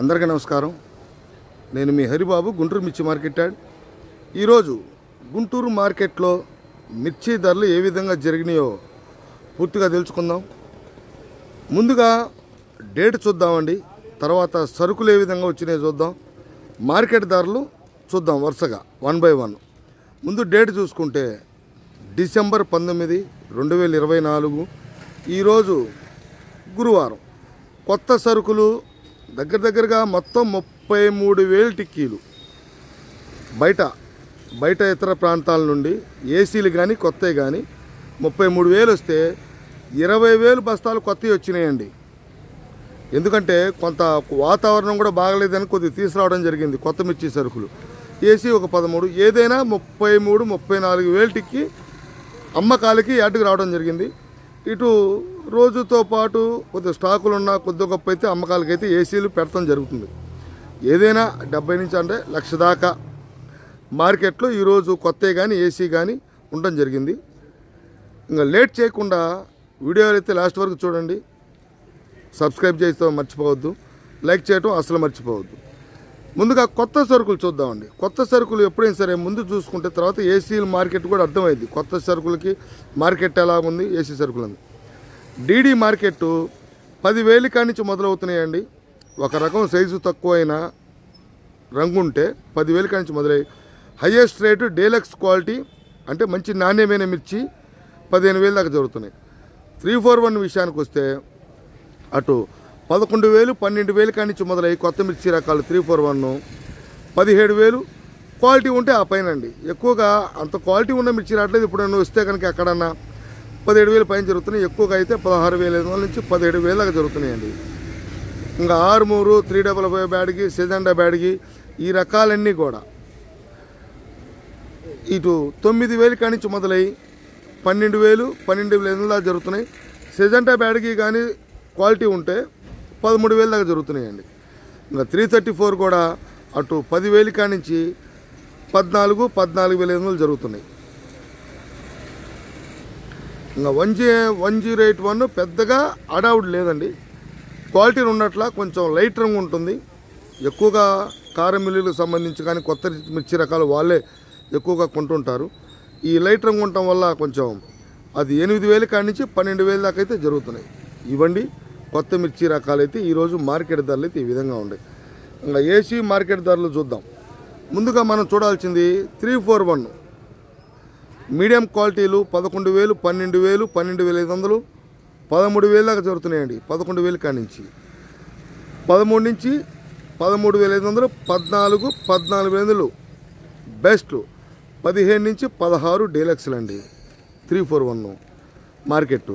అందరికీ నమస్కారం. నేను మీ హరిబాబు, గుంటూరు మిర్చి మార్కెట్ యార్డ్. ఈరోజు గుంటూరు మార్కెట్లో మిర్చి ధరలు ఏ విధంగా జరిగినాయో పూర్తిగా తెలుసుకుందాం. ముందుగా డేట్ చూద్దామండి, తర్వాత సరుకులు ఏ విధంగా వచ్చినాయో చూద్దాం, మార్కెట్ ధరలు చూద్దాం వరుసగా 1 by 1. ముందు డేట్ చూసుకుంటే డిసెంబర్ 19, 2024 ఈరోజు గురువారం. కొత్త సరుకులు దగ్గరగా మొత్తం 33,000 టిక్కీలు బయట ఇతర ప్రాంతాల నుండి ఏసీలు కానీ కొత్తవి కానీ 33,000 వస్తే 20,000 బస్తాలు కొత్తవి వచ్చినాయండి. ఎందుకంటే కొంత వాతావరణం కూడా బాగలేదని కొద్దిగా తీసుకురావడం జరిగింది కొత్త మిర్చి సరుకులు. ఏసీ ఒక 13, ఏదైనా 33-34,000 టిక్కీ అమ్మకాలకి యార్డుకు రావడం జరిగింది. ఇటు రోజుతో పాటు కొద్దిగా స్టాకులు ఉన్న కొద్ది గొప్ప అయితే అమ్మకాలకైతే ఏసీలు పెడతాం జరుగుతుంది. ఏదైనా 70 నుంచి అంటే 1,00,000 దాకా మార్కెట్లో ఈరోజు కొత్త కానీ ఏసీ కానీ ఉండడం జరిగింది. ఇంకా లేట్ చేయకుండా వీడియో అయితే లాస్ట్ వరకు చూడండి. సబ్స్క్రైబ్ చేస్తే మర్చిపోవద్దు, లైక్ చేయటం అసలు మర్చిపోవద్దు. ముందుగా కొత్త సరుకులు చూద్దామండి. కొత్త సరుకులు ఎప్పుడైనా సరే ముందు చూసుకుంటే తర్వాత ఏసీల మార్కెట్ కూడా అర్థమైంది. కొత్త సరుకులకి మార్కెట్ ఎలా ఉంది, ఏసీ సరుకులు ఉంది. డీడీ మార్కెట్ 10,000 కాడి నుంచి మొదలవుతున్నాయండి. ఒక రకం సైజు తక్కువైన రంగు ఉంటే 10,000 కాడి నుంచి మొదలై హైయెస్ట్ రేటు డీలక్స్ క్వాలిటీ అంటే మంచి నాణ్యమైన మిర్చి 15,000 దాకా జరుగుతున్నాయి. 341 విషయానికి వస్తే అటు 11,000, 12,000 కాడి నుంచి మొదలై కొత్త మిర్చి రకాలు 341 17,000 క్వాలిటీ ఉంటే ఆ పైన అండి. ఎక్కువగా అంత క్వాలిటీ ఉన్న మిర్చి రావట్లేదు. ఇప్పుడు నేను వస్తే కనుక ఎక్కడన్నా 17,000 పైన జరుగుతున్నాయి. ఎక్కువగా అయితే 16,500 నుంచి 17,000 దాకా జరుగుతున్నాయండి. ఇంకా ఆర్మూరు, 355 బ్యాడ్కి, సెజెండా బ్యాడ్కి ఈ రకాలన్నీ కూడా ఇటు 9,000 కాడి నుంచి మొదలై 12,000, 12,500 దాకా జరుగుతున్నాయి. సెజెండా బ్యాడ్కి కానీ క్వాలిటీ ఉంటే 13,000 దాకా జరుగుతున్నాయండి. ఇంకా 334 కూడా అటు 10,000 కాడి నుంచి 14,500 జరుగుతున్నాయి. ఇంకా 108 పెద్దగా అడావుడు లేదండి. క్వాలిటీ ఉన్నట్ల కొంచెం లైట్ రంగు ఉంటుంది. ఎక్కువగా కారం మిల్లులకు సంబంధించి కానీ కొత్త మిర్చి రకాలు వాళ్ళే ఎక్కువగా కొంటుంటారు. ఈ లైట్ రంగు ఉండటం వల్ల కొంచెం అది 8,000 కాడి నుంచి 12,000 దాకా అయితే జరుగుతున్నాయి. ఇవ్వండి కొత్త మిర్చి రకాలు అయితే ఈరోజు మార్కెట్ ధరలు అయితే ఈ విధంగా ఉన్నాయి. ఇంకా ఏసీ మార్కెట్ ధరలు చూద్దాం. ముందుగా మనం చూడాల్సింది 341 మీడియం క్వాలిటీలు 11,000, 12,000, 12,500, 13,000 దాకా జరుగుతున్నాయండి. 11,000 కాడి నుంచి 13 నుంచి 13,500, 14, 14,500 బెస్ట్, 15 నుంచి 16 డీలక్స్లు అండి 341 మార్కెట్.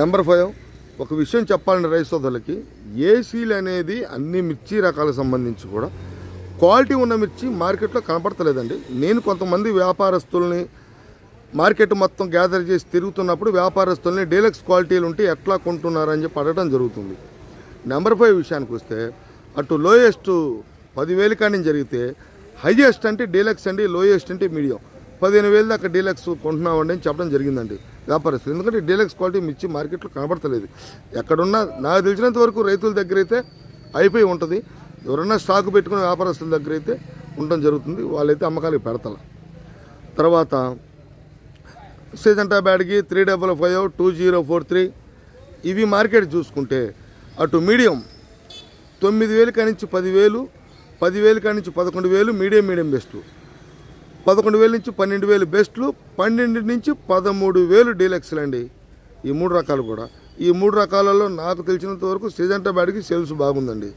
నెంబర్ 5 ఒక విషయం చెప్పాలంటే రైస్ సోదరులకి, ఏసీలు అనేది అన్ని మిర్చి రకాలకు సంబంధించి కూడా క్వాలిటీ ఉన్న మిర్చి మార్కెట్లో కనపడతలేదండి. నేను కొంతమంది వ్యాపారస్తుల్ని మార్కెట్ మొత్తం గ్యాదర్ చేసి తిరుగుతున్నప్పుడు వ్యాపారస్తుల్ని డీలక్స్ క్వాలిటీలు ఉంటే ఎట్లా కొంటున్నారని చెప్పి అడగడం జరుగుతుంది. నెంబర్ 5 విషయానికి వస్తే అటు లోయెస్ట్ 10,000 కాడి నుంచి జరిగితే హైయెస్ట్ అంటే డీలక్స్ అండి, లోయెస్ట్ అంటే మీడియం 15,000 దాకా డీలక్స్ కొంటున్నామండి అని చెప్పడం జరిగిందండి వ్యాపారస్తులు. ఎందుకంటే డీలక్స్ క్వాలిటీ మిర్చి మార్కెట్లో కనబడతలేదు. ఎక్కడున్నా నాకు తెలిసినంత వరకు రైతుల దగ్గర అయితే అయిపోయి ఉంటుంది. ఎవరన్నా స్టాక్ పెట్టుకునే వ్యాపారస్తుల దగ్గర అయితే ఉండడం జరుగుతుంది. వాళ్ళైతే అమ్మకాలకు పెడతారు. తర్వాత సెజెంటా బ్యాడ్కి 355, 2043 ఇవి మార్కెట్ చూసుకుంటే అటు మీడియం 9,000 కాడి నుంచి 10,000, 10,000 కాడి నుంచి 11,000 మీడియం బెస్ట్లు, 11,000 నుంచి 12,000 బెస్ట్లు, 12 నుంచి 13,000 డీలక్స్లు అండి. ఈ 3 రకాలు కూడా. ఈ 3 రకాలలో నాకు తెలిసినంత వరకు సెజెంటా బ్యాడ్కి సేల్స్ బాగుందండి.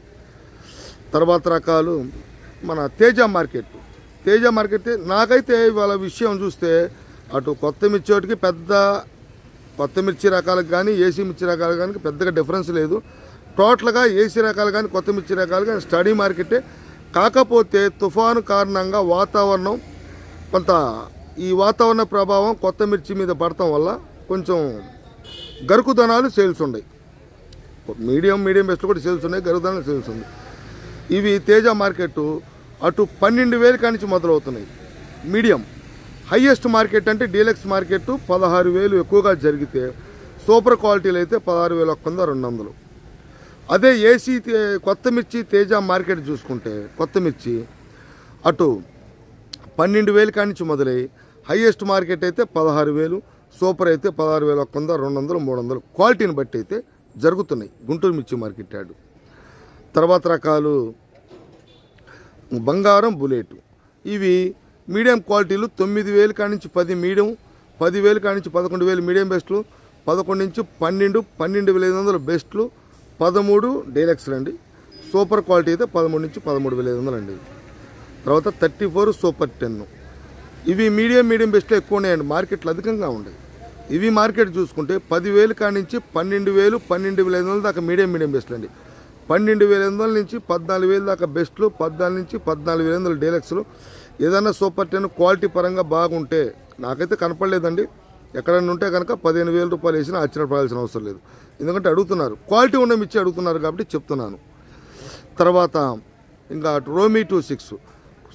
తర్వాత రకాలు మన తేజ మార్కెట్ నాకైతే ఇవాళ విషయం చూస్తే అటు కొత్త మిర్చి వాటికి పెద్ద కొత్త మిర్చి రకాలకు కానీ ఏసీ మిర్చి రకాలకు కానీ పెద్దగా డిఫరెన్స్ లేదు. టోటల్గా ఏసీ రకాలు కానీ కొత్త మిర్చి రకాలు కానీ స్టడీ మార్కెటే. కాకపోతే తుఫాను కారణంగా వాతావరణం కొంత ఈ వాతావరణ ప్రభావం కొత్త మిర్చి మీద పడటం వల్ల కొంచెం గరుకుదనాలు సేల్స్ ఉన్నాయి. మీడియం బెస్ట్ కూడా సేల్స్ ఉన్నాయి, గరుకుదనాలు సేల్స్ ఉంది. ఇవి తేజ మార్కెట్ అటు 12,000 కాడి నుంచి మొదలవుతున్నాయి మీడియం. హైయెస్ట్ మార్కెట్ అంటే డీలక్స్ మార్కెట్ 16,000 ఎక్కువగా జరిగితే సూపర్ క్వాలిటీలు అయితే 16,100, 200. అదే ఏసీ కొత్త మిర్చి తేజ మార్కెట్ చూసుకుంటే కొత్త మిర్చి అటు 12,000 కానించి మొదలై హైయెస్ట్ మార్కెట్ అయితే 16,000, సూపర్ అయితే 16,100, 200, 300 క్వాలిటీని బట్టి అయితే జరుగుతున్నాయి గుంటూరు మిర్చి మార్కెట్ యార్డు. తర్వాత రకాలు బంగారం, బుల్లెట్, ఇవి మీడియం క్వాలిటీలు 9,000 కానించి 10 మీడియం, 10,000 కానించి 11,000 మీడియం బెస్ట్లు, 11 నుంచి 12, 12,500 బెస్ట్లు, 13 డీలక్స్లు అండి. సూపర్ క్వాలిటీ అయితే 13 నుంచి 13,500 అండి. తర్వాత 34 సూపర్ 10, ఇవి మీడియం బెస్ట్లు ఎక్కువ ఉన్నాయండి, మార్కెట్లు అధికంగా ఉన్నాయి. ఇవి మార్కెట్ చూసుకుంటే 10,000 కానించి 12,000, 12,500 దాకా మీడియం బెస్ట్లు అండి. 12,500 నుంచి 14,000 దాకా బెస్ట్లు, 14 నుంచి 14,500 డీలక్స్లు. ఏదైనా సూపర్ 10 క్వాలిటీ పరంగా బాగుంటే, నాకైతే కనపడలేదండి, ఎక్కడన్నా ఉంటే కనుక 15,000 రూపాయలు వేసినా ఆశ్చర్యపడాల్సిన అవసరం లేదు. ఎందుకంటే అడుగుతున్నారు, క్వాలిటీ ఉన్న మిర్చి అడుగుతున్నారు కాబట్టి చెప్తున్నాను. తర్వాత ఇంకా రోమీ 26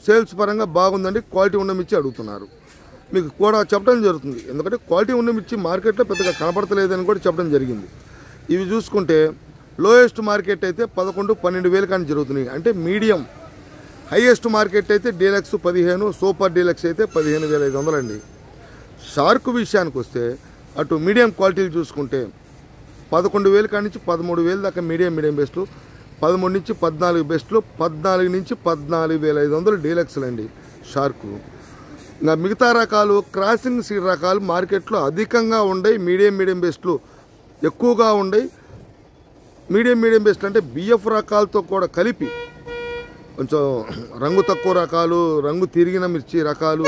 సేల్స్ పరంగా బాగుందండి, క్వాలిటీ ఉన్న మిర్చి అడుగుతున్నారు. మీకు కూడా చెప్పడం జరుగుతుంది, ఎందుకంటే క్వాలిటీ ఉన్న మిర్చి మార్కెట్లో పెద్దగా కనపడతలేదని కూడా చెప్పడం జరిగింది. ఇవి చూసుకుంటే లోయెస్ట్ మార్కెట్ అయితే 11, 12,000 కానీ జరుగుతున్నాయి, అంటే మీడియం. హైయెస్ట్ మార్కెట్ అయితే డీలక్స్ 15, సూపర్ డీలక్స్ అయితే 15,500 అండి. షార్క్ విషయానికి వస్తే అటు మీడియం క్వాలిటీలు చూసుకుంటే 11,000 కానించి 13,000 దాకా మీడియం బెస్ట్లు, 13 నుంచి 14 బెస్ట్లు, 14 నుంచి 14,500 డీలక్స్లు అండి షార్కు. ఇంకా మిగతా రకాలు క్రాసింగ్ సీడ్ రకాలు మార్కెట్లో అధికంగా ఉండయి, మీడియం బెస్ట్లు ఎక్కువగా ఉండయి. మీడియం బెస్ట్లు అంటే బిఎఫ్ రకాలతో కూడా కలిపి కొంచెం రంగు తక్కువ రకాలు, రంగు తిరిగిన మిర్చి రకాలు,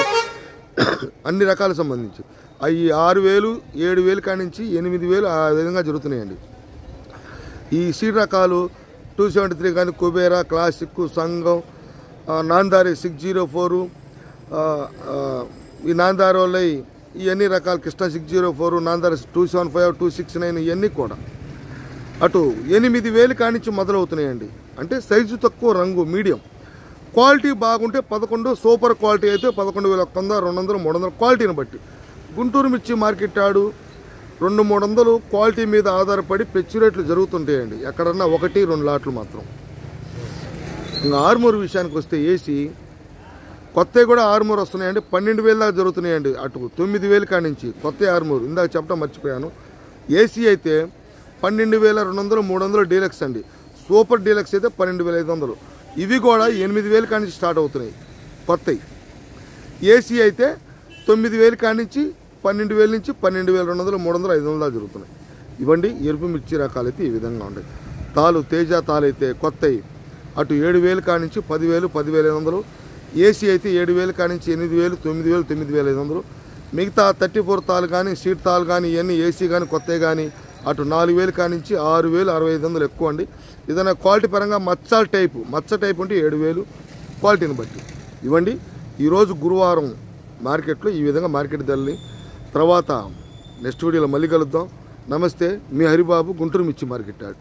అన్ని రకాలకు సంబంధించి అవి 6,000, 7,000 కానించి 8,000 ఆ విధంగా జరుగుతున్నాయండి. ఈ సీడ్ రకాలు 273 కానీ కుబేరా, క్లాసిక్, సంఘం, నాందారి 604, ఈ నాందారి వాళ్ళ ఇవన్నీ రకాలు, కృష్ణ 604, నాందారి 275, 269 ఇవన్నీ కూడా అటు 8,000 కానించి మొదలవుతున్నాయండి. అంటే సైజు తక్కువ, రంగు మీడియం, క్వాలిటీ బాగుంటే 11, సూపర్ క్వాలిటీ అయితే 11,100, 200, 300 క్వాలిటీని బట్టి. గుంటూరు మిర్చి మార్కెట్ యార్డు 200-300 క్వాలిటీ మీద ఆధారపడి పెచ్చు రేట్లు జరుగుతుంటాయండి, ఎక్కడన్నా 1-2 లాట్లు మాత్రం. ఇంకా ఆర్మూర్ విషయానికి వస్తే ఏసీ కొత్తవి కూడా ఆర్మూర్ వస్తున్నాయండి, 12,000 దాకా జరుగుతున్నాయండి. అటు 9,000 కానించి కొత్త ఆర్మూర్ ఇందాక చెప్పడం మర్చిపోయాను. ఏసీ అయితే 12,200, 300 డీలక్స్ అండి. సూపర్ డీలక్స్ అయితే 12,500. ఇవి కూడా 8,000 కానించి స్టార్ట్ అవుతున్నాయి కొత్తవి. ఏసీ అయితే 9,000 కానించి 12,000 నుంచి 12,200, 300, 500 దాకా జరుగుతున్నాయి. ఇవ్వండి ఎరుపు మిర్చి రకాలు అయితే ఈ విధంగా ఉంటాయి. తాలు తేజ తాలు అయితే కొత్తవి అటు 7,000 కానించి 10,000, 10,500. ఏసీ అయితే 7,000 కానించి 8,000, 9,000, 9,500. మిగతా 34 తాలు కానీ సీట్ తాలు కానీ ఇవన్నీ ఏసీ కానీ కొత్తవి కానీ అటు 4,000 కానించి 6,000, 6,500 ఎక్కువ అండి. ఏదైనా క్వాలిటీ పరంగా మచ్చ టైపు ఉంటే 7,000 క్వాలిటీని బట్టి. ఇవ్వండి ఈరోజు గురువారం మార్కెట్లో ఈ విధంగా మార్కెట్ ధరలు. తర్వాత నెక్స్ట్ వీడియోలో మళ్ళీ కలుద్దాం. నమస్తే, మీ హరిబాబు, గుంటూరు మిర్చి మార్కెట్ యార్డ్.